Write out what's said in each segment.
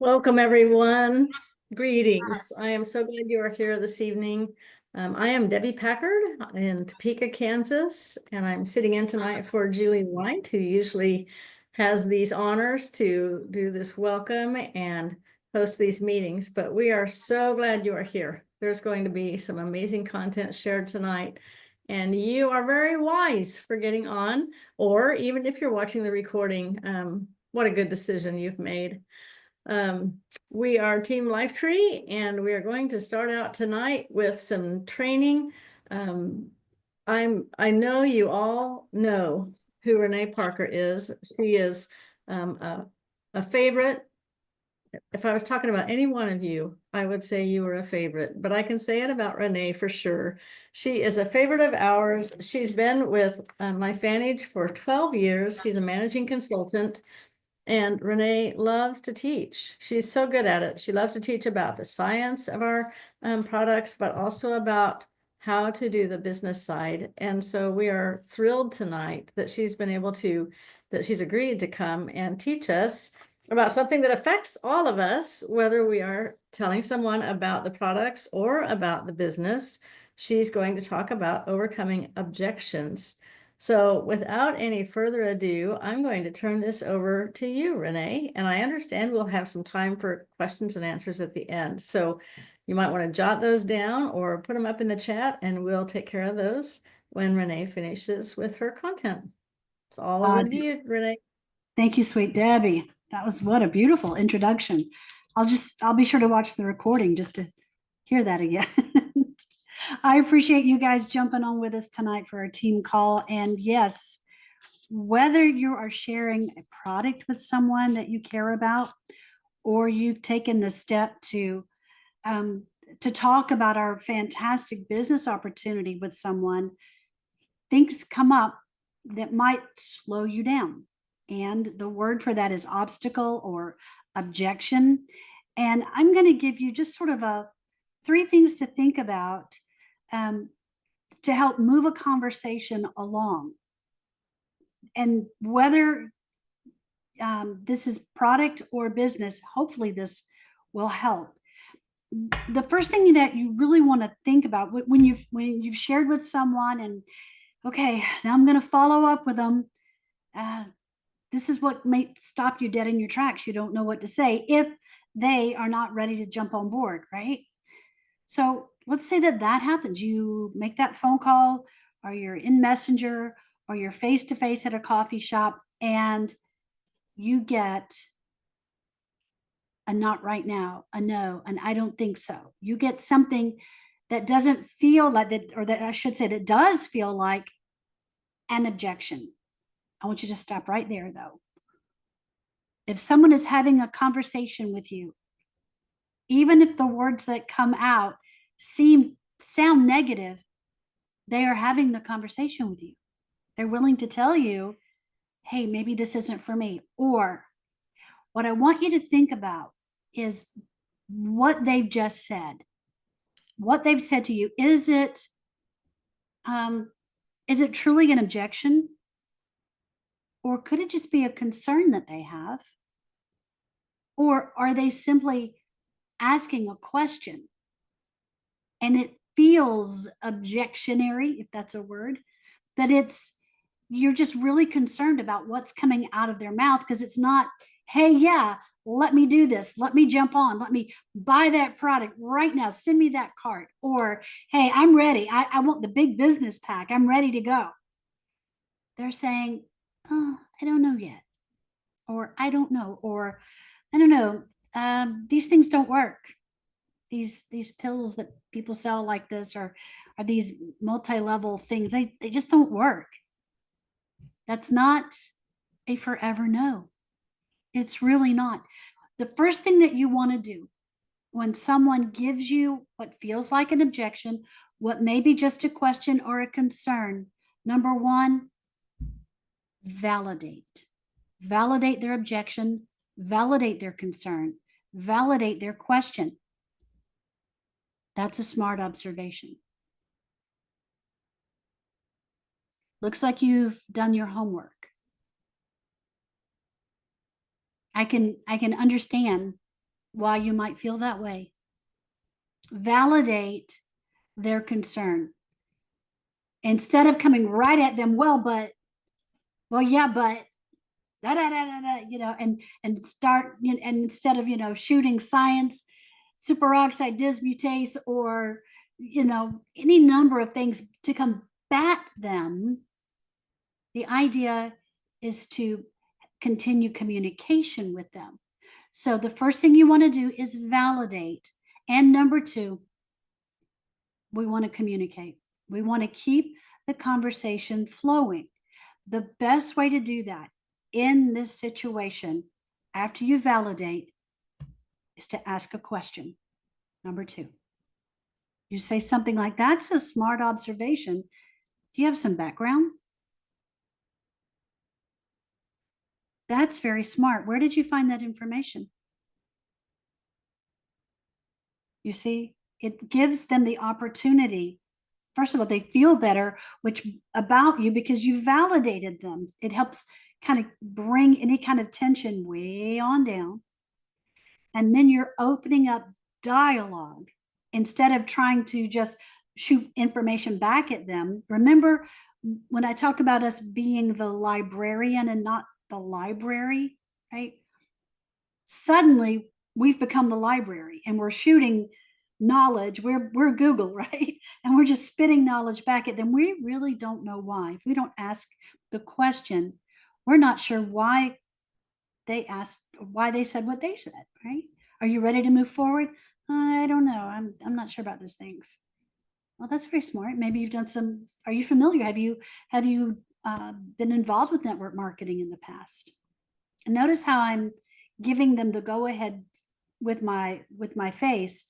Welcome, everyone. Greetings. I am so glad you are here this evening. I am Debbie Packard in Topeka, Kansas, and I'm sitting in tonight for Julie White, who usually has these honors to do this welcome and host these meetings. But we are so glad you are here. There's going to be some amazing content shared tonight, and you are very wise for getting on, or even if you're watching the recording, what a good decision you've made. We are Team LifeTree, and we are going to start out tonight with some training. I know you all know who Renee Parker is. She is a favorite. If I was talking about any one of you, I would say you were a favorite, but I can say it about Renee for sure. She is a favorite of ours. She's been with LifeVantage for 12 years. She's a managing consultant. And Renee loves to teach. She's so good at it. She loves to teach about the science of our products, but also about how to do the business side. And so we are thrilled tonight that she's agreed to come and teach us about something that affects all of us, whether we are telling someone about the products or about the business. She's going to talk about overcoming objections. So without any further ado, I'm going to turn this over to you, Renee, and I understand we'll have some time for questions and answers at the end. So you might want to jot those down or put them up in the chat, and we'll take care of those when Renee finishes with her content. It's all over to you, Renee. Thank you, sweet Debbie. That was what a beautiful introduction. I'll be sure to watch the recording just to hear that again. I appreciate you guys jumping on with us tonight for our team call. And yes, whether you are sharing a product with someone that you care about, or you've taken the step to talk about our fantastic business opportunity with someone, things come up that might slow you down. And the word for that is obstacle or objection. And I'm going to give you just sort of three things to think about to help move a conversation along. And whether this is product or business, hopefully this will help. The first thing that you really want to think about when you've shared with someone and okay, now I'm going to follow up with them. This is what may stop you dead in your tracks. You don't know what to say if they are not ready to jump on board, right? So let's say that happens. You make that phone call, or you're in Messenger, or you're face-to-face at a coffee shop, and you get a not right now, a no, and I don't think so. You get something that doesn't feel like that, or that I should say that does feel like an objection. I want you to stop right there, though. If someone is having a conversation with you, even if the words that come out sound negative, they are having the conversation with you. They're willing to tell you, hey, maybe this isn't for me. Or what I want you to think about is what they've just said. What they've said to you, is it truly an objection? Or could it just be a concern that they have? Or are they simply asking a question and it feels objectionary, if that's a word, but you're just really concerned about what's coming out of their mouth, because it's not, hey, yeah, let me do this, let me jump on, let me buy that product right now, send me that cart, or hey, I'm ready, I want the big business pack, I'm ready to go. They're saying, oh, I don't know yet, or I don't know, or I don't know, these things don't work. These pills that people sell like this are these multi-level things. They just don't work. That's not a forever no. It's really not. The first thing that you want to do when someone gives you what feels like an objection, what may be just a question or a concern, number one, validate. Validate their objection, validate their concern, validate their question. That's a smart observation. Looks like you've done your homework. I can understand why you might feel that way. Validate their concern. Instead of coming right at them, well, yeah, but da da da da da, and start, and instead of shooting science, superoxide dismutase, or any number of things to combat them, the idea is to continue communication with them. So the first thing you want to do is validate, and number two, we want to communicate. We want to keep the conversation flowing. The best way to do that in this situation, after you validate, is to ask a question. Number two, you say something like, "That's a smart observation. Do you have some background?" "That's very smart. Where did you find that information?" You see, it gives them the opportunity. First of all, they feel better about you because you validated them. It helps kind of bring any kind of tension way on down. And then you're opening up dialogue instead of trying to just shoot information back at them. Remember when I talk about us being the librarian and not the library, right? Suddenly we've become the library and we're shooting knowledge. We're Google, right? And we're just spitting knowledge back at them. We really don't know why. If we don't ask the question, we're not sure why they said what they said, right? Are you ready to move forward? I don't know. I'm not sure about those things. Well, that's very smart. Maybe you've done some. Are you familiar? Have you been involved with network marketing in the past? And notice how I'm giving them the go ahead with my face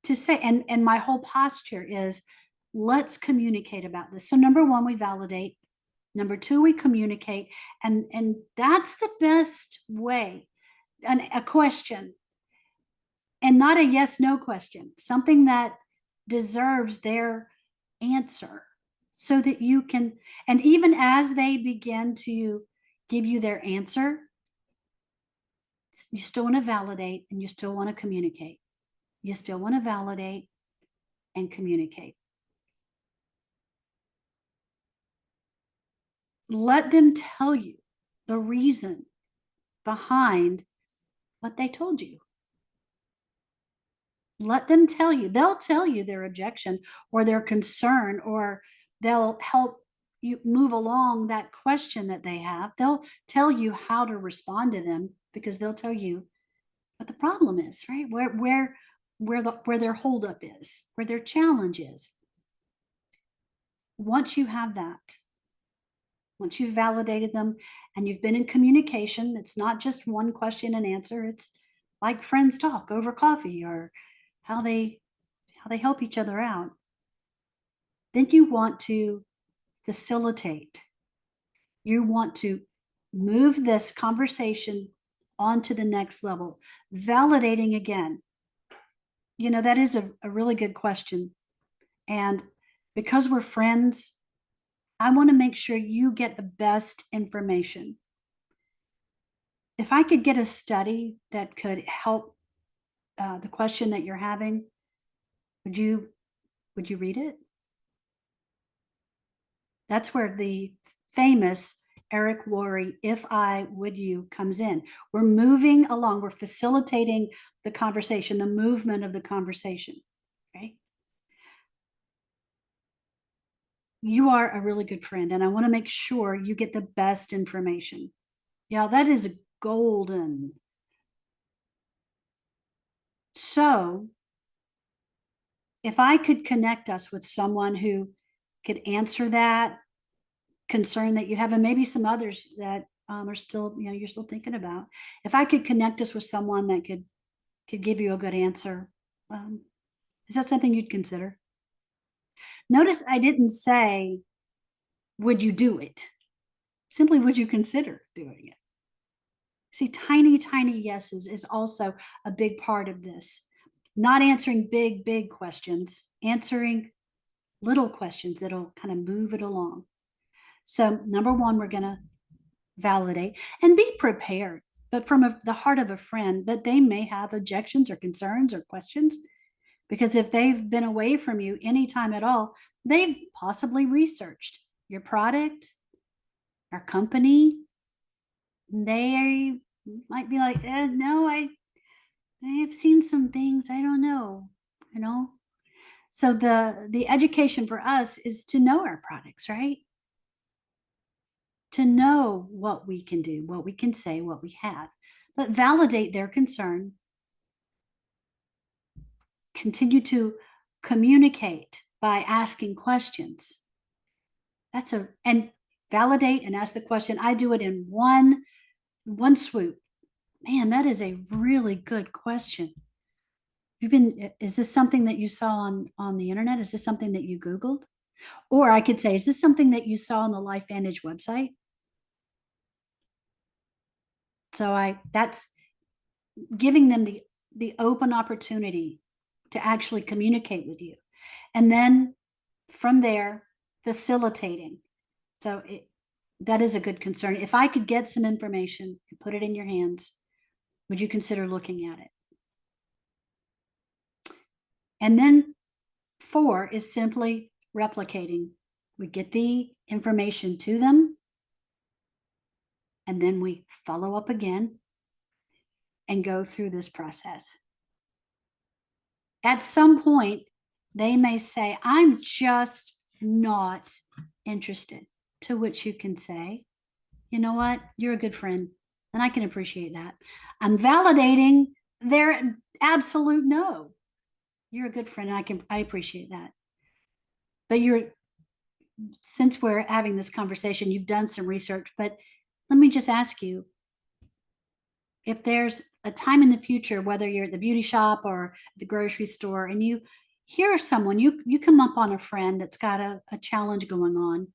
to say, and my whole posture is, let's communicate about this. So number one, we validate. Number two, we communicate. And that's the best way. And a question, and not a yes, no question, something that deserves their answer, so that you can, and even as they begin to give you their answer, you still want to validate and you still want to communicate. You still want to validate and communicate. Let them tell you the reason behind what they told you. Let them tell you. They'll tell you their objection or their concern, or they'll help you move along that question that they have. They'll tell you how to respond to them, because they'll tell you what the problem is, right? Where their holdup is, where their challenge is. Once you have that, once you've validated them and you've been in communication, it's not just one question and answer. It's like friends talk over coffee, or how they help each other out. Then you want to facilitate. You want to move this conversation on to the next level. Validating again. That is a really good question. And because we're friends, I want to make sure you get the best information. If I could get a study that could help the question that you're having, would you read it? That's where the famous Eric Worre, "If I, would you," comes in. We're moving along. We're facilitating the conversation, the movement of the conversation. Okay. You are a really good friend, and I want to make sure you get the best information. Yeah, that is golden. So if I could connect us with someone who could answer that concern that you have, and maybe some others that are still, you're still thinking about, if I could connect us with someone that could give you a good answer, is that something you'd consider? Notice I didn't say, would you do it? Simply, would you consider doing it? See, tiny yeses is also a big part of this. Not answering big questions, answering little questions that'll kind of move it along. So number one, we're going to validate and be prepared. but from the heart of a friend, that they may have objections or concerns or questions. Because if they've been away from you any time at all, they've possibly researched your product, our company. They might be like, no, I've seen some things. I don't know, you know. So the education for us is to know our products, right? To know what we can do, what we can say, what we have, but validate their concern. Continue to communicate by asking questions. And validate and ask the question. I do it in one swoop. Man, that is a really good question. Is this something that you saw on the internet? Is this something that you Googled? Or I could say, is this something that you saw on the LifeVantage website? So that's giving them the open opportunity to actually communicate with you. And then from there, facilitating. So that is a good concern. If I could get some information and put it in your hands, would you consider looking at it? And then 4 is simply replicating. We get the information to them, and then we follow up again and go through this process. At some point, they may say, I'm just not interested, to which you can say, you know what, you're a good friend, and I can appreciate that. I'm validating their absolute no. You're a good friend, and I appreciate that. But since we're having this conversation, you've done some research, but let me just ask you, if there's a time in the future, whether you're at the beauty shop or the grocery store, and you hear someone, you come up on a friend that's got a challenge going on,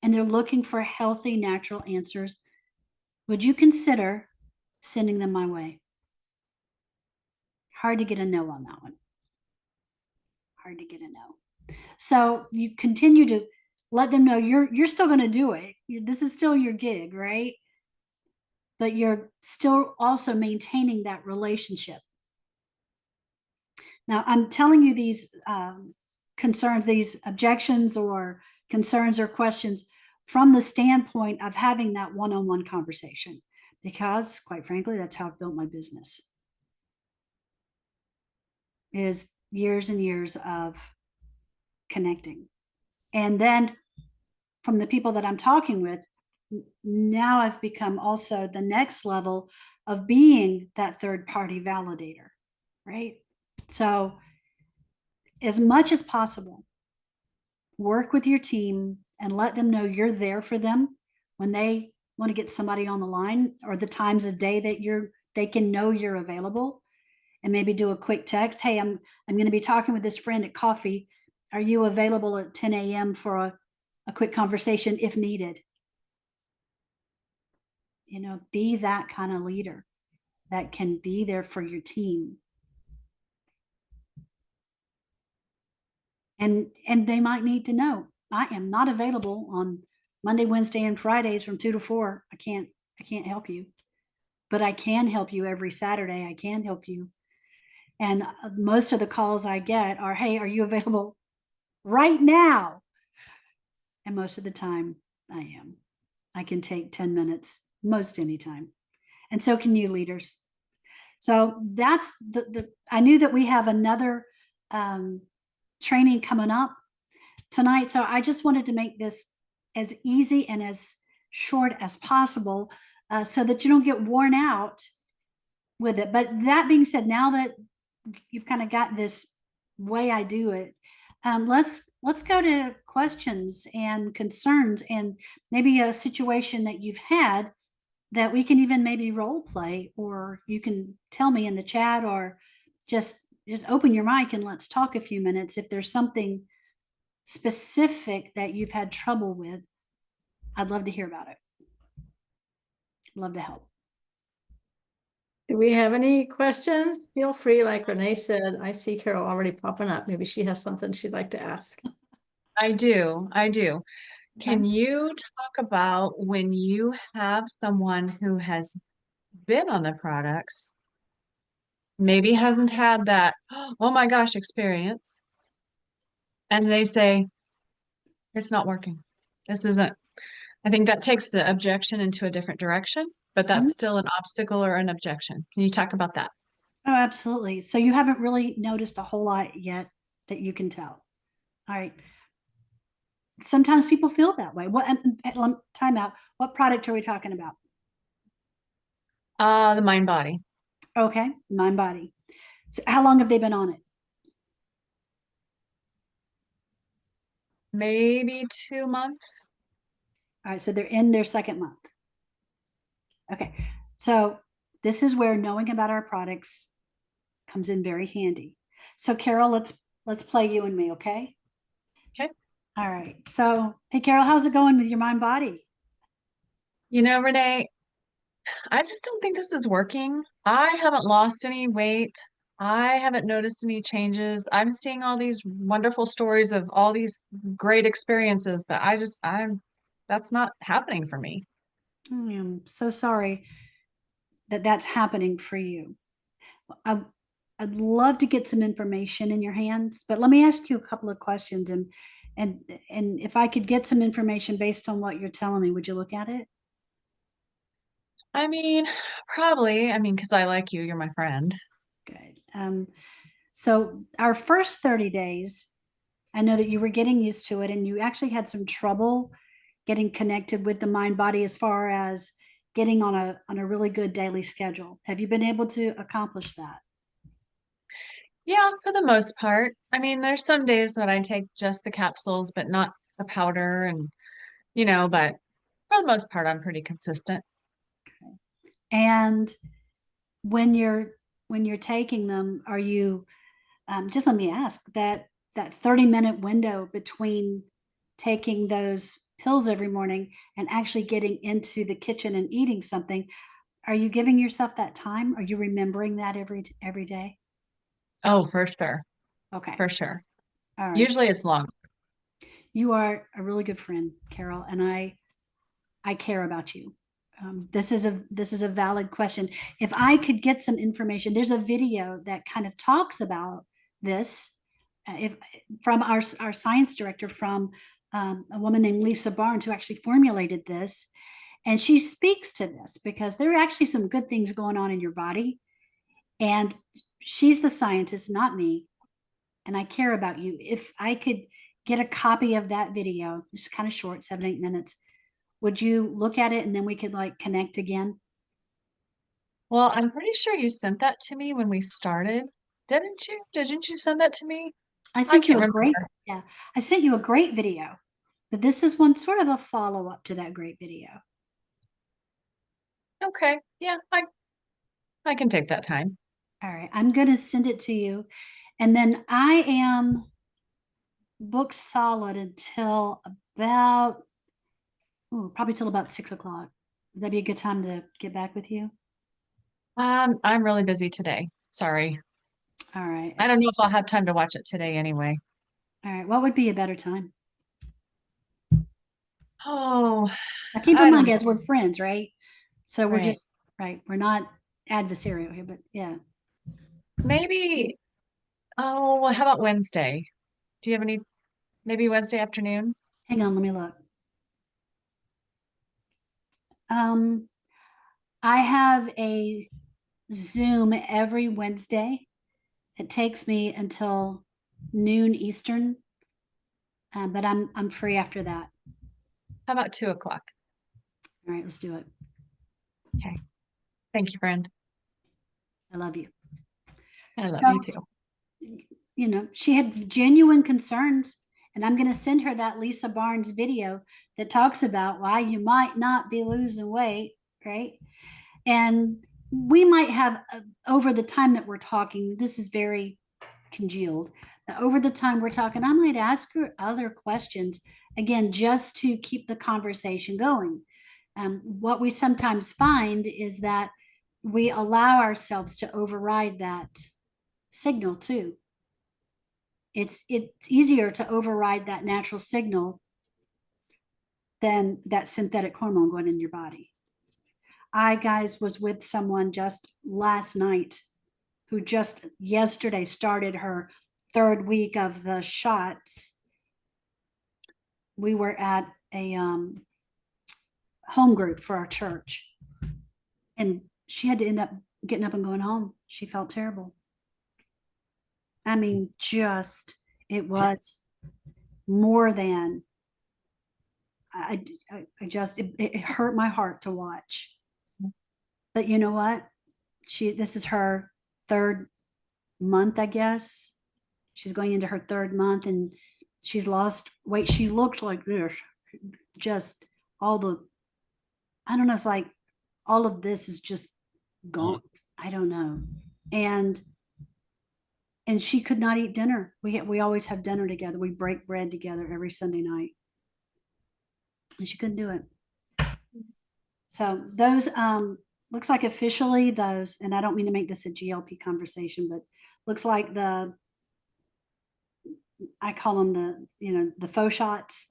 and they're looking for healthy, natural answers, would you consider sending them my way? Hard to get a no on that one. Hard to get a no. So you continue to let them know you're still going to do it. This is still your gig, right? But you're still also maintaining that relationship. Now, I'm telling you these concerns, these objections or concerns or questions from the standpoint of having that one-on-one conversation, because quite frankly, that's how I've built my business, is years and years of connecting. And then from the people that I'm talking with, now I've become also the next level of being that third party validator, right? So as much as possible, work with your team and let them know you're there for them when they want to get somebody on the line, or the times of day that they can know you're available, and maybe do a quick text. Hey, I'm going to be talking with this friend at coffee. Are you available at 10 a.m. for a quick conversation if needed? You know, be that kind of leader that can be there for your team. And they might need to know, I am not available on Monday, Wednesday, and Fridays from 2 to 4. I can't help you, but I can help you every Saturday. I can help you. And most of the calls I get are, hey, are you available right now? And most of the time I am. I can take 10 minutes most anytime. And so can you, leaders. So that's I knew that we have another training coming up tonight. So I just wanted to make this as easy and as short as possible so that you don't get worn out with it. But that being said, now that you've kind of got this way I do it, let's go to questions and concerns, and maybe a situation that you've had that we can even maybe role play, or you can tell me in the chat, or just open your mic and let's talk a few minutes. If there's something specific that you've had trouble with, I'd love to hear about it. I'd love to help. Do we have any questions? Feel free, like Renee said, I see Carol already popping up. Maybe she has something she'd like to ask. I do. Can Okay. you talk about when you have someone who has been on the products maybe hasn't had that, oh my gosh, experience. And they say, it's not working. This isn't, I think that takes the objection into a different direction, but Mhm. that's still an obstacle or an objection. Can you talk about that? Oh, absolutely. So you haven't really noticed a whole lot yet that you can tell. All right. Sometimes people feel that way. What time out? What product are we talking about? The mind body. Okay, mind body. So how long have they been on it? Maybe 2 months. All right, so they're in their second month. Okay, so this is where knowing about our products comes in very handy. So Carol, let's play you and me, okay? Okay. All right. So hey Carol, how's it going with your mind body? You know, Renee, I just don't think this is working. I haven't lost any weight. I haven't noticed any changes. I'm seeing all these wonderful stories of all these great experiences, but that's not happening for me. I'm so sorry that that's happening for you. I, I'd love to get some information in your hands, but let me ask you a couple of questions and and if I could get some information based on what you're telling me, would you look at it? I mean, probably. I mean, because I like you, you're my friend. Good. So our first 30 days, I know that you were getting used to it and you actually had some trouble getting connected with the mind body as far as getting on a really good daily schedule. Have you been able to accomplish that? Yeah, for the most part. I mean, there's some days that I take just the capsules, but not the powder but for the most part, I'm pretty consistent. And when you're taking them, are you just let me ask that 30-minute window between taking those pills every morning and actually getting into the kitchen and eating something, are you giving yourself that time? Are you remembering that every day? Oh, for sure. Okay. For sure. All right. Usually it's long. You are a really good friend, Carol, and I care about you. This is a valid question. If I could get some information, there's a video that kind of talks about this. If from our science director, from a woman named Lisa Barnes, who actually formulated this, and she speaks to this because there are actually some good things going on in your body, and she's the scientist, not me, and I care about you. If I could get a copy of that video, it's kind of short, 7 8 minutes, would you look at it and then we could like connect again? Well, I'm pretty sure you sent that to me when we started. Didn't you? Didn't you send that to me? I I sent you can't a great, remember. yeah, I sent you a great video, but this is one sort of a follow up to that great video. Okay. Yeah, I can take that time. All right, I'm going to send it to you. And then I am booked solid until about, probably till about 6 o'clock. Would that be a good time to get back with you? I'm really busy today. Sorry. All right. I don't know if I'll have time to watch it today anyway. All right. What would be a better time? Oh, Now, keep in I don't mind, know. guys, we're friends, right? So we're Right. just, right. We're not adversarial here, but yeah. Maybe, oh, how about Wednesday? Do you have any, maybe Wednesday afternoon? Hang on, let me look. Um, I have a Zoom every Wednesday. It takes me until noon Eastern, but I'm free after that. How about 2 o'clock? All right, let's do it. Okay. Thank you, friend. I love you. I love So, you too. she had genuine concerns, and I'm going to send her that Lisa Barnes video that talks about why you might not be losing weight, right? And we might have, over the time that we're talking, this is very congealed. Over the time we're talking, I might ask her other questions, again, just to keep the conversation going. What we sometimes find is that we allow ourselves to override that signal too. It's easier to override that natural signal than that synthetic hormone going in your body. I, guys, was with someone just last night who just yesterday started her 3rd week of the shots. We were at a home group for our church, and she had to end up getting up and going home. She felt terrible. I mean, just, it was more than, I just, it hurt my heart to watch. But you know what? This is her 3rd month, I guess. She's going into her 3rd month, and she's lost weight. She looked like this, just all the, I don't know, it's like all of this is just gone. I don't know. And she could not eat dinner. We always have dinner together. We break bread together every Sunday night. And she couldn't do it. So those, looks like officially those, and I don't mean to make this a GLP conversation, but looks like I call them the faux shots,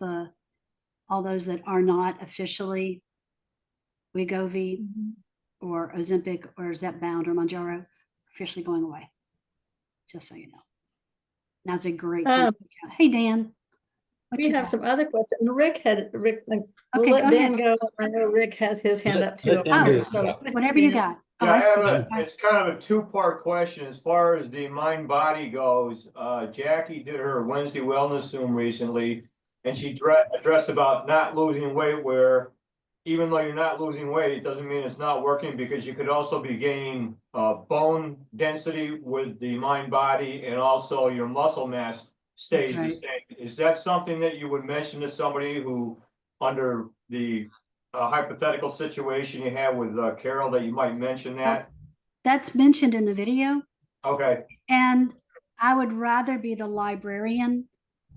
all those that are not officially Wegovy or Ozempic or Zepbound or Mounjaro, officially going away. Just so you know. Now's a great time. Hey, Dan. We have some other questions. Rick, we'll Okay, let go Dan ahead. go. I know Rick has his hand up too. Let Dan do it. Oh, whatever you got. Oh, Yeah, I I see. have it's kind of a 2-part question. As far as the mind body goes, Jackie did her Wednesday Wellness Zoom recently, and she addressed about not losing weight, where even though you're not losing weight, it doesn't mean it's not working, because you could also be gaining bone density with the mind body, and also your muscle mass stays the same. Is that something that you would mention to somebody who, under the hypothetical situation you have with Carol, that you might mention that? That's mentioned in the video. Okay. And I would rather be the librarian,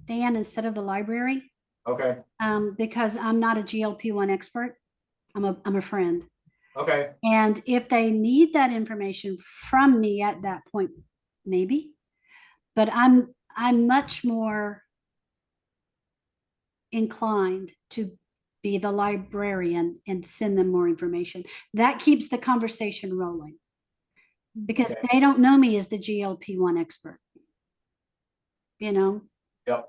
Dan, instead of the library. Okay. Because I'm not a GLP-1 expert. I'm a friend. Okay. And if they need that information from me at that point, maybe. But I'm much more inclined to be the librarian and send them more information. That keeps the conversation rolling, because they don't know me as the GLP-1 expert. You know? Yep.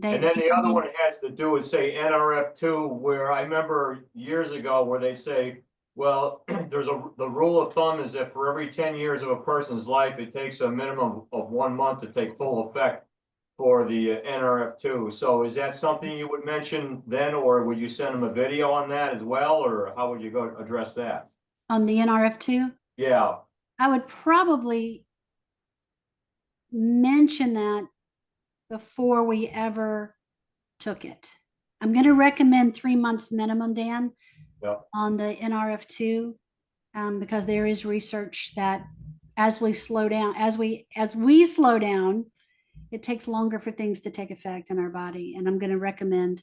And then the other one has to do with, say, NRF2, where I remember years ago where they say, well, the rule of thumb is that for every 10 years of a person's life, it takes a minimum of 1 month to take full effect for the NRF2. So is that something you would mention then, or would you send them a video on that as well, or how would you go address that? On the NRF2? Yeah. I would probably mention that before we ever took it. I'm going to recommend 3 months minimum, Dan, on the NRF2, because there is research that as we slow down, as we slow down, it takes longer for things to take effect in our body. And I'm going to recommend,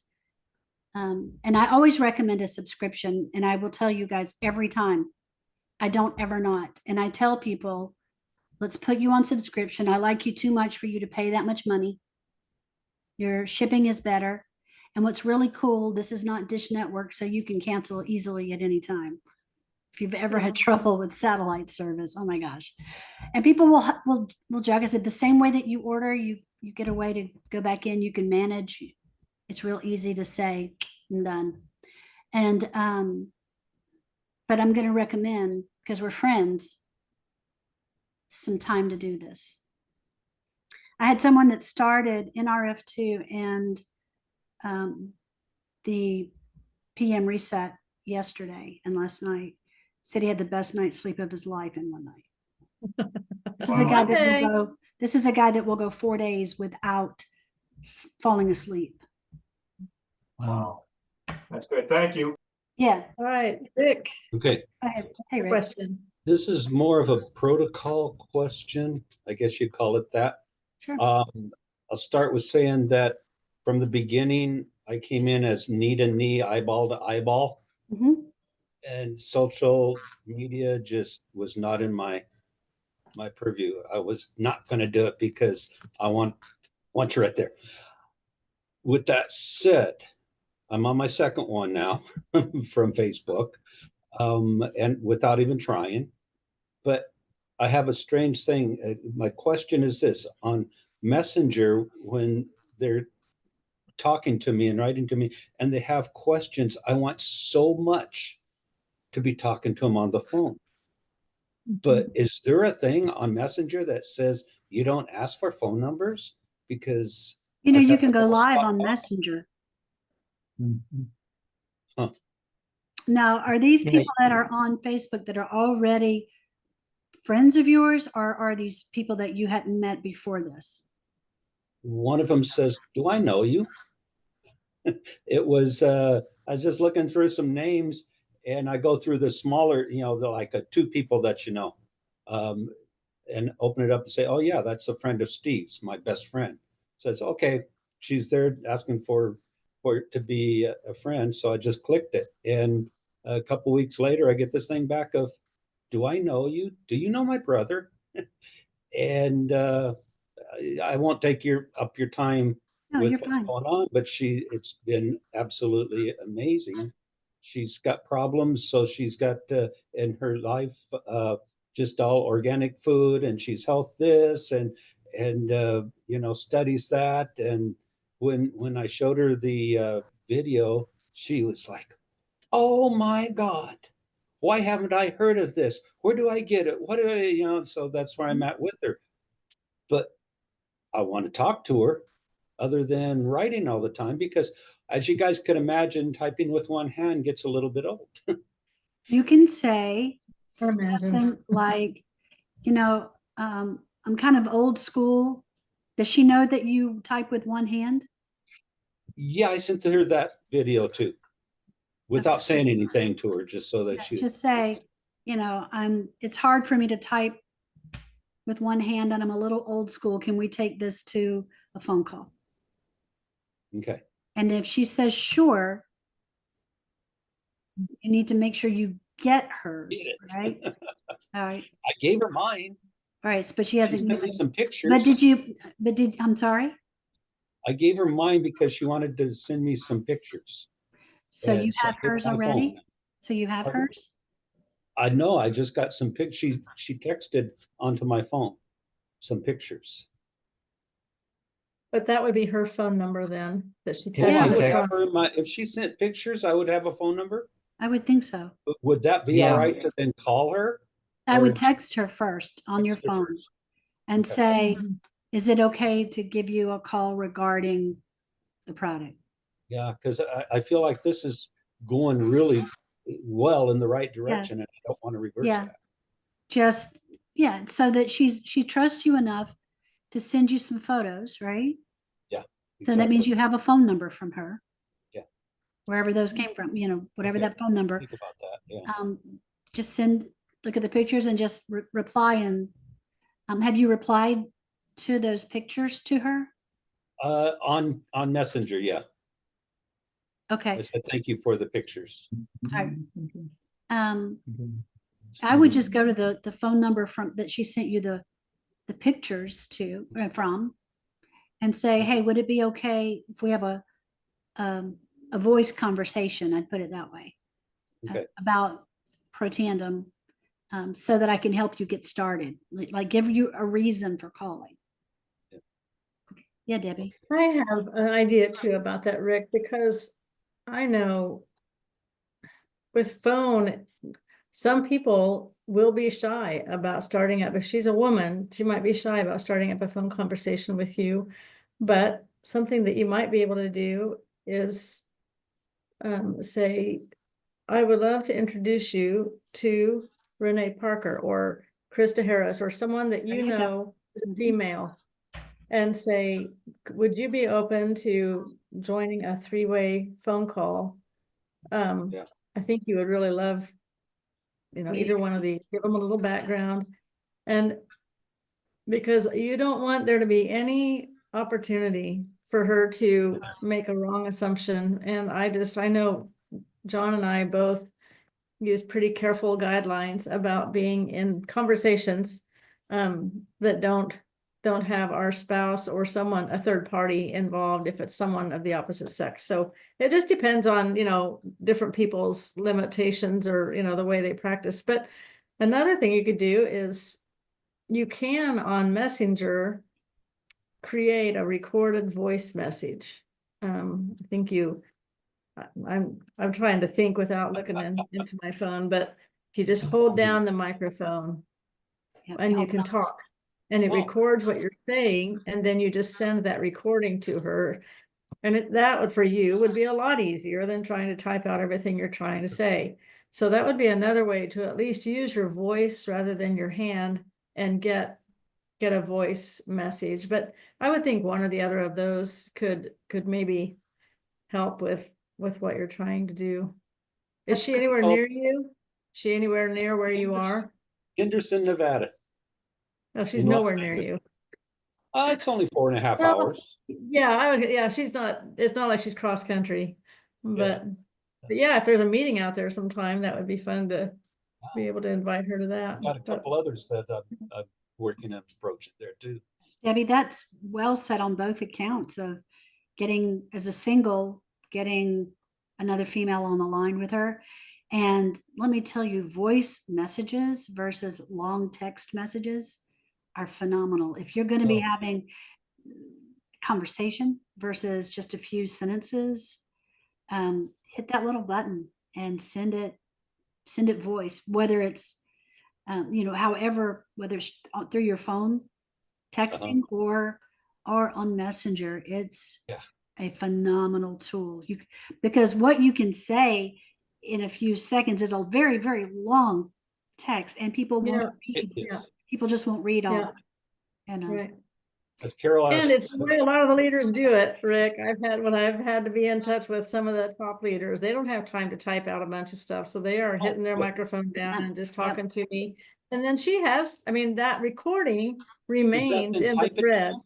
and I always recommend a subscription. And I will tell you guys every time, I don't ever not. And I tell people, let's put you on subscription. I like you too much for you to pay that much money. Your shipping is better. And what's really cool, this is not Dish Network, so you can cancel easily at any time. If you've ever had trouble with satellite service, oh my gosh. And people will joke. I said, the same way that you order, you get a way to go back in, you can manage. It's real easy to say, I'm done. And, but I'm going to recommend, because we're friends, some time to do this. I had someone that started NRF2 and the PM reset yesterday and last night. Said he had the best night's sleep of his life in one night. This is a guy that will go. This is a guy that will go 4 days without falling asleep. Wow, that's good. Thank you. Yeah. All right, Rick. Okay. Go ahead. Hey, Rick. Question. This is more of a protocol question, I guess you'd call it that. Sure. I'll start with saying that from the beginning, I came in as knee to knee, eyeball to eyeball. Mm-hmm. And social media just was not in my purview. I was not going to do it because I want you right there. With that said, I'm on my second one now from Facebook. and without even trying. But I have a strange thing. My question is this: on Messenger, when they're talking to me and writing to me, and they have questions, I want so much to be talking to them on the phone. But is there a thing on Messenger that says you don't ask for phone numbers? Because You know, I've you had can go people live stop on by. Messenger. Huh. Now, are these Yeah. people that are on Facebook that are already friends of yours, or are these people that you hadn't met before this? One of them says, "Do I know you?" It was I was just looking through some names, and I go through the smaller, the like two people that you know, um, and open it up and say, "Oh yeah, that's a friend of Steve's, my best friend." Says, "Okay," she's there asking for it to be a friend, so I just clicked it, and a couple weeks later, I get this thing back of, "Do I know you? Do you know my brother?" And I won't take up your time No, with you're what's fine. going on, but it's been absolutely amazing. She's got problems, so she's got in her life just all organic food, and she's health this and studies that. And when I showed her the video, she was like, "Oh my God, why haven't I heard of this? Where do I get it? What do I?" So that's where I'm at with her. But I want to talk to her other than writing all the time because, as you guys could imagine, typing with one hand gets a little bit old. You can say I imagine. something like, I'm kind of old school. Does she know that you type with one hand? Yeah, I sent her that video too, without Okay. saying anything to her, just so that Yeah, she. just say, it's hard for me to type with one hand and I'm a little old school. Can we take this to a phone call? Okay. And if she says sure, you need to make sure you get hers, Get it. right? All right. I gave her mine. All right. But she She hasn't sent me given. some But pictures. I'm sorry. I gave her mine because she wanted to send me some pictures. So you So I have gave her hers my phone. already? So you have Pardon? hers? I know. I just got some pictures. She texted onto my phone some pictures. But that would be her phone number then, that she Well, Yeah. I texted would you have from. her in my, if she sent pictures, I would have a phone number. I would think so. Would that be all right to then call her? I Or would just text her first on your text her phone first? and Okay. say, is it okay to give you a call regarding the product? Yeah, because I feel like this is going really well in the right direction, and I don't want to reverse Yeah. that. Just, yeah, so that she trusts you enough to send you some photos, right? Yeah, So that means exactly. you have a phone number from her. Yeah. Wherever those came from, whatever Okay. that phone number. Think about that. Yeah. Just look at the pictures and just reply. And have you replied to those pictures to her? On Messenger, yeah. I Okay. said thank you for the pictures. I would just go to the phone number that she sent you the pictures from and say, hey, would it be okay if we have a voice conversation? I'd put it that way. Okay. About Protandem, so that I can help you get started, like give you a reason for calling. Yeah. Yeah, Debbie. I have an idea too about that, Rick, because I know with phone, some people will be shy about starting up. If she's a woman, she might be shy about starting up a phone conversation with you. But something that you might be able to do is say, I would love to introduce you to Renee Parker or Krista Harris or someone that There you you go. know is a Mhm. female, and say, would you be open to joining a three-way phone call? Yeah. I think you would really love, Yeah. either one of these, give them a little background. And because you don't want there to be any opportunity for her to make a wrong assumption. And I know John and I both use pretty careful guidelines about being in conversations that don't have our spouse or someone, a third party involved if it's someone of the opposite sex. So it just depends on, different people's limitations or, the way they practice. But another thing you could do is you can on Messenger create a recorded voice message. I think I'm trying to think without looking into my phone, but if you just hold down the microphone Yep, and you help can out. talk and it Oh. records what you're saying, and then you just send that recording to her. And that would, for you, would be a lot easier than trying to type out everything you're trying to say. So that would be another way to at least use your voice rather than your hand and get a voice message. But I would think one or the other of those could maybe help with what you're trying to do. Is That's she good. anywhere Oh. near you? She anywhere near where you are? Henderson, Nevada. No, she's In Las nowhere near Vegas. you. It's only 4.5 Well, hours. yeah, she's not, it's not like she's cross country, but yeah, if there's a meeting out there sometime, that would be fun to be able to invite her to that. Got a But couple others that I'm working on approaching there too. Debbie, that's well said on both accounts of getting as a single, getting another female on the line with her. And let me tell you, voice messages versus long text messages are phenomenal. If you're going to be Oh. having conversation versus just a few sentences, hit that little button and send it voice, whether it's, however, whether it's through your phone, texting or on Messenger. It's Yeah. a phenomenal tool. Because what you can say in a few seconds is a very, very long text, and people won't yeah, read. It is. People just won't read all. yeah, You know. right. As Carol And asked, it's the way a lot of the leaders do it, Rick. When I've had to be in touch with some of the top leaders, they don't have time to type out a bunch of stuff. So they are hitting their good. microphone down Yep, and just yep. talking to me. And then she has, that recording does that remains then in the type it to thread. them?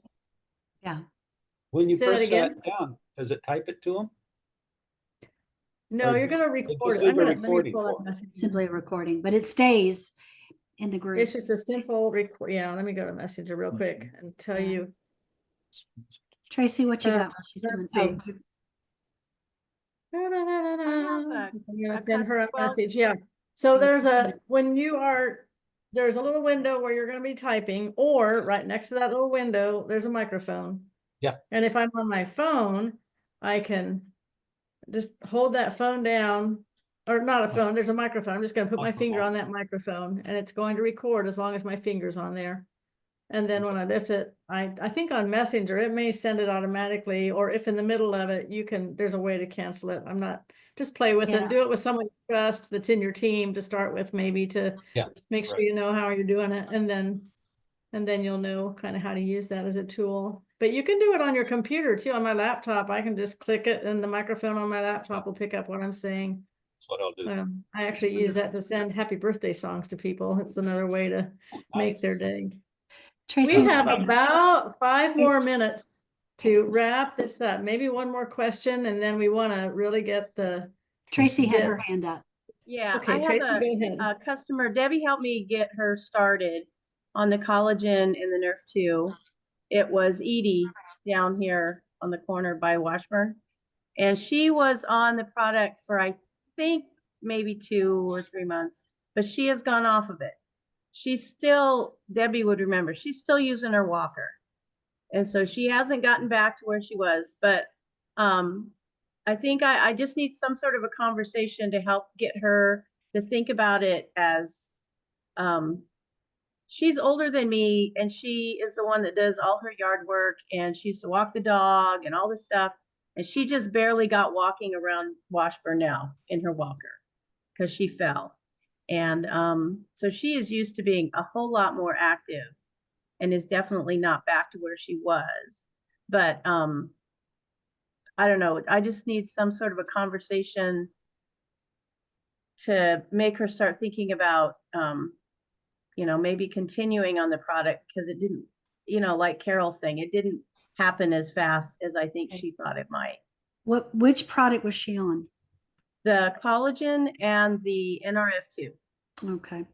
Yeah. When you Say that press again? that down, does it type it to them? No, Or you're gonna just record it. leave a Let me recording pull that for 'em? message. Simply a recording, but it stays in the group. It's just a simple record. Yeah, let me go to Messenger real quick and tell Yeah. you. Tracy, what you got while she's doing? let's see. Oh, I'm gonna send her a well, message, yeah. So there's a little window where you're gonna be typing, or right next to that little window, there's a microphone. Yeah. And if I'm on my phone, I can just hold that phone down, or not a phone, there's a microphone. I'm just gonna put my finger on that microphone and it's going to record as long as my finger's on there. And then when I lift it, I think on Messenger, it may send it automatically, or if in the middle of it, there's a way to cancel it. Just play with Yeah. it. Do it with someone you trust that's in your team to start with, maybe to make sure right. you know how you're doing it. And then you'll know kind of how to use that as a tool. But you can do it on your computer too. On my laptop, I can just click it and the microphone on my laptop will pick up what I'm saying. That's what I'll do. I actually use that to send happy birthday songs to people. It's another way to make their Nice. day. Tracy, We have about 5 more minutes to wrap this up. Maybe one more question, and then we want to really get Tracy had Yeah. her hand up. Yeah, Okay, I have Tracy, go ahead. a customer. Debbie helped me get her started on the collagen and the Nerf 2. It was Edie down here on the corner by Washburn. And she was on the product for, I think, maybe 2 or 3 months, but she has gone off of it. She's still, Debbie would remember, she's still using her walker. And so she hasn't gotten back to where she was, but I think I just need some sort of a conversation to help get her to think about it as she's older than me, and she is the one that does all her yard work, and she used to walk the dog and all this stuff. And she just barely got walking around Washburn now in her walker because she fell. And so she is used to being a whole lot more active and is definitely not back to where she was. But I don't know. I just need some sort of a conversation to make her start thinking about, maybe continuing on the product, because it didn't, like Carol's saying, it didn't happen as fast as I think she thought it might. Which product was she on? The collagen and the NRF2. Okay.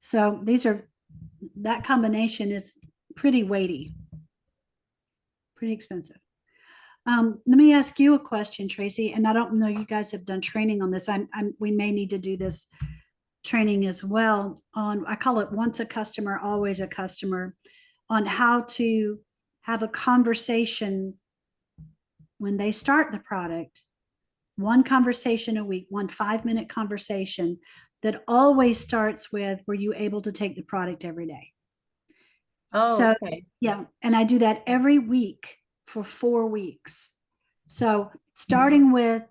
So that combination is pretty weighty. pretty expensive. Let me ask you a question, Tracy, and I don't know, you guys have done training on this. We may need to do this training as well on, I call it once a customer, always a customer, on how to have a conversation when they start the product, one conversation a week, one 5-minute conversation that always starts with, were you able to take the product every day? Oh, So, okay. yeah, and I do that every week for 4 weeks. So starting with,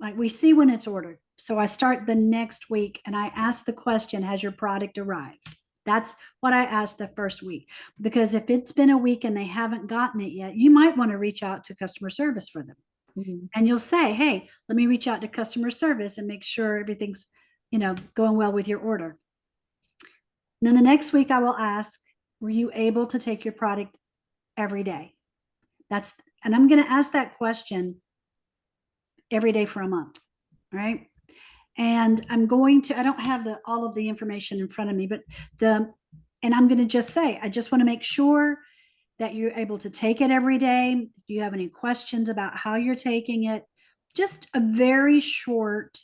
like, we see when it's ordered. So I start the next week and I ask the question, has your product arrived? That's what I asked the first week, because if it's been a week and they haven't gotten it yet, you might want to reach out to customer service for them. Mhm. And you'll say, hey, let me reach out to customer service and make sure everything's, going well with your order. And then the next week I will ask, were you able to take your product every day? And I'm going to ask that question every day for a month, right? And I don't have all of the information in front of me, but and I'm going to just say, I just want to make sure that you're able to take it every day. Do you have any questions about how you're taking it? Just a very short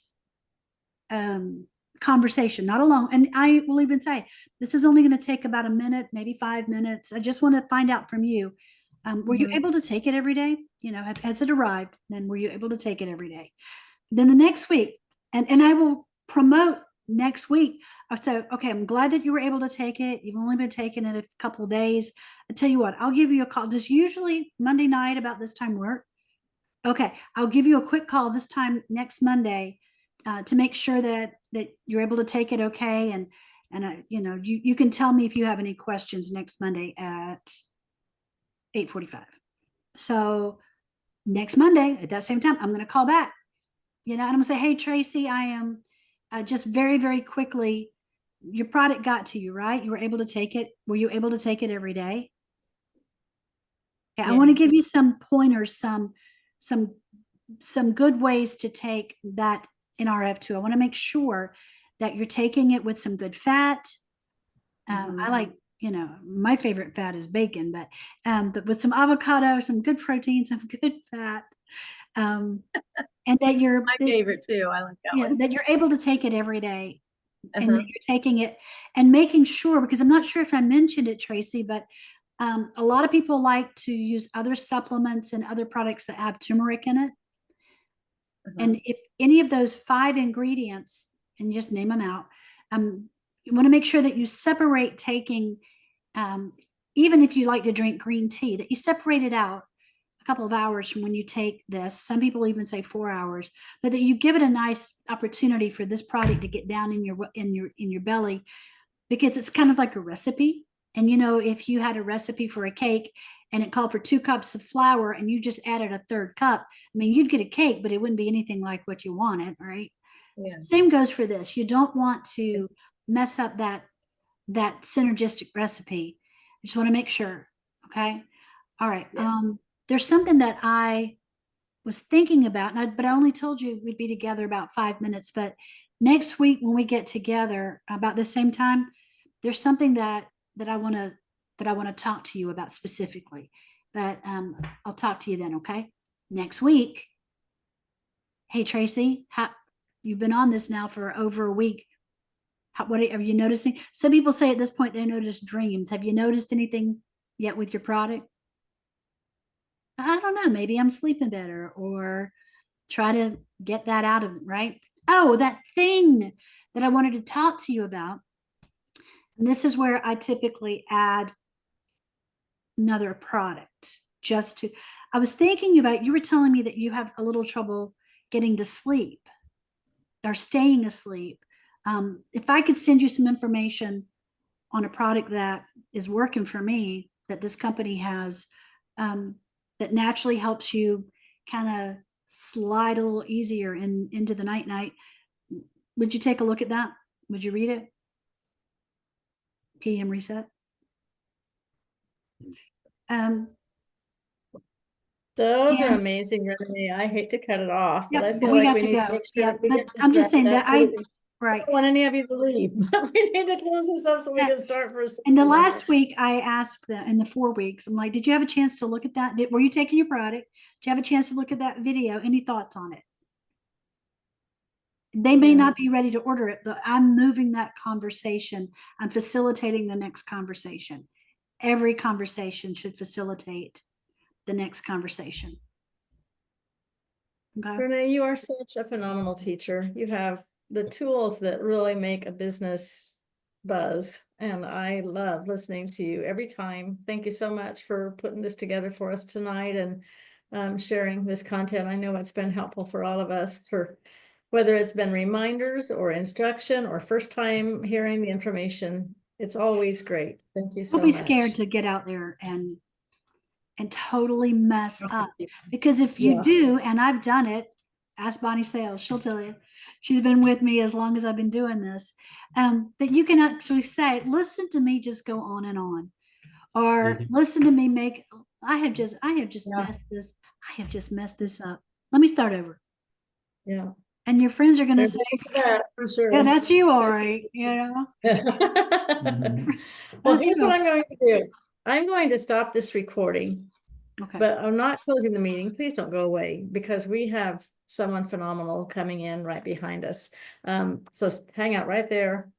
conversation, not a long. And I will even say, this is only going to take about a minute, maybe 5 minutes. I just want to find out from you. Were you able to take it every day? Has it arrived? Then were you able to take it every day? Then the next week, and I will promote next week. I'll say, okay, I'm glad that you were able to take it. You've only been taking it a couple of days. I tell you what, I'll give you a call. Does usually Monday night about this time work? Okay, I'll give you a quick call this time next Monday to make sure that you're able to take it okay. And you can tell me if you have any questions next Monday at 8:45. So next Monday at that same time, I'm going to call back. And I'm gonna say, hey, Tracy, I am just very, very quickly, your product got to you, right? You were able to take it. Were you able to take it every day? Okay, I want to give you some pointers, some good ways to take that in RF2. I want to make sure that you're taking it with some good fat. I like, my favorite fat is bacon, but with some avocado, some good protein, some good fat. And that My favorite too. I like that one. that you're able to take it every day, and Uh-huh. that you're taking it and making sure, because I'm not sure if I mentioned it, Tracy, but a lot of people like to use other supplements and other products that have turmeric in it. And if any of those 5 ingredients, and just name them out, you want to make sure that you separate taking, even if you like to drink green tea, that you separate it out a couple of hours from when you take this. Some people even say 4 hours, but that you give it a nice opportunity for this product to get down in your belly, because it's kind of like a recipe. And if you had a recipe for a cake and it called for 2 cups of flour and you just added a 3rd cup, I mean, you'd get a cake, but it wouldn't be anything like what you wanted, right? Yeah. Same goes for this. You don't want to mess up that synergistic recipe. I just want to make sure. Okay. All right. Yeah. There's something that I was thinking about, but I only told you we'd be together about 5 minutes. But next week when we get together about the same time, there's something that I want to talk to you about specifically. But I'll talk to you then. Okay. Next week. Hey, Tracy, you've been on this now for over a week. What are you noticing? Some people say at this point they notice dreams. Have you noticed anything yet with your product? I don't know. Maybe I'm sleeping better, or try to get that out of it, right? Oh, that thing that I wanted to talk to you about. And this is where I typically add another product I was thinking about, you were telling me that you have a little trouble getting to sleep or staying asleep. If I could send you some information on a product that is working for me, that this company has, that naturally helps you kind of slide a little easier into the night. Would you take a look at that? Would you read it? PM reset. Those are and- amazing, Renee. I hate to cut it off, but Yep, I but feel we like have we to need to go. make sure Yeah, we but get this I'm just wrapped saying up that so we can right. don't want any of you to leave, but we need to close this up so we Yeah. can start for. And the last week I asked them in the 4 weeks, I'm like, did you have a chance to look at that? Were you taking your product? Did you have a chance to look at that video? Any thoughts on it? They may Yeah. not be ready to order it, but I'm moving that conversation. I'm facilitating the next conversation. Every conversation should facilitate the next conversation. Okay. Renee, you are such a phenomenal teacher. You have the tools that really make a business buzz. And I love listening to you every time. Thank you so much for putting this together for us tonight and sharing this content. I know it's been helpful for all of us, for whether it's been reminders or instruction or first time hearing the information. It's always great. Thank you so Don't be much. scared to get out there and totally mess up. Because if you Yeah. do, and I've done it, ask Bonnie Sales, she'll tell you. She's been with me as long as I've been doing this. That you can actually say, listen to me just go on and on. Or Mhm. listen to me make, I have just Yeah. messed this, I have just messed this up. Let me start over. Yeah. And your friends are gonna There's say, room for that, for sure. yeah, that's you, all right, you know? Well, That's here's you. what I'm going to do. I'm going to stop this recording, Okay. but I'm not closing the meeting. Please don't go away because we have someone phenomenal coming in right behind us. So hang out right there.